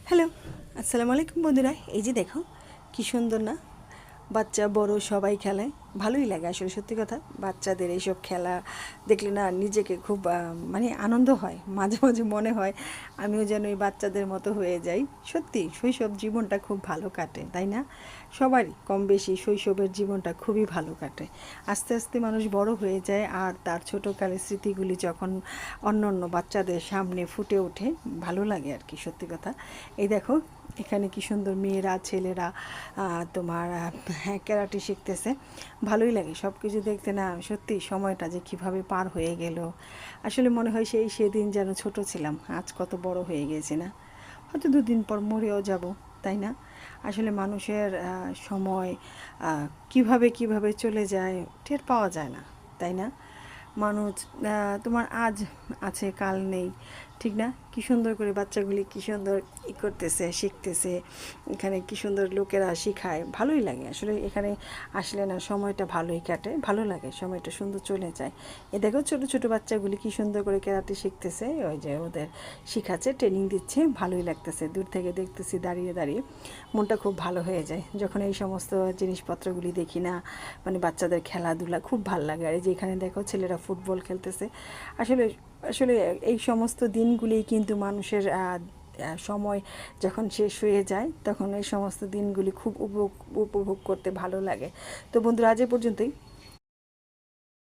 Hello, আসসালামু আলাইকুম বন্ধুরা। এই যে দেখো কি সুন্দর না, বাচ্চা বড় সবাই খেলায়। ভালোই লাগে আসলে, সত্যি কথা। বাচ্চাদের এইসব খেলা দেখলে না নিজেকে খুব মানে আনন্দ হয়। মাঝে মাঝে মনে হয় আমিও যেন এই বাচ্চাদের মতো হয়ে যাই। সত্যি শৈশব জীবনটা খুব ভালো কাটে, তাই না? সবারই কম বেশি শৈশবের জীবনটা খুবই ভালো কাটে। আস্তে আস্তে মানুষ বড় হয়ে যায়, আর তার ছোটোকালের স্মৃতিগুলি যখন অন্য অন্য বাচ্চাদের সামনে ফুটে ওঠে, ভালো লাগে আর কি, সত্যি কথা। এই দেখো এখানে কি সুন্দর মেয়েরা ছেলেরা তোমার হ্যাঁ ক্যারাটে শিখতেছে। ভালোই লাগে সব কিছু দেখতে না, সত্যি সময়টা যে কিভাবে পার হয়ে গেল। আসলে মনে হয় সেদিন যেন ছোট ছিলাম, আজ কত বড় হয়ে গেছি না। হয়তো দুদিন পর মরেও যাব, তাই না? আসলে মানুষের সময় কিভাবে কিভাবে চলে যায় টের পাওয়া যায় না, তাই না? মানুষ তোমার আজ আছে কাল নেই, ঠিক না? কী সুন্দর করে বাচ্চাগুলি কী সুন্দর করতেছে, শিখতেছে। এখানে কী সুন্দর লোকেরা শিখায়, ভালোই লাগে আসলে। এখানে আসলে না সময়টা ভালোই কাটে, ভালো লাগে, সময়টা সুন্দর চলে যায়। এ দেখো ছোটো ছোটো বাচ্চাগুলি কী সুন্দর করে ক্যারাটে শিখতেছে, ওই যে ওদের শিখাচ্ছে, ট্রেনিং দিচ্ছে, ভালোই লাগতেছে। দূর থেকে দেখতেছি দাঁড়িয়ে দাঁড়িয়ে, মনটা খুব ভালো হয়ে যায় যখন এই সমস্ত জিনিসপত্রগুলি দেখি না। মানে বাচ্চাদের খেলাধুলা খুব ভালো লাগে। আর এই যে এখানে দেখো ছেলেরা ফুটবল খেলতেছে। আসলে আসলে এই সমস্ত দিনগুলি কিন্তু মানুষের সময় যখন শেষ হয়ে যায় তখন এই সমস্ত দিনগুলি খুব উপভোগ করতে ভালো লাগে। তো বন্ধুরা, আজ এ পর্যন্তই।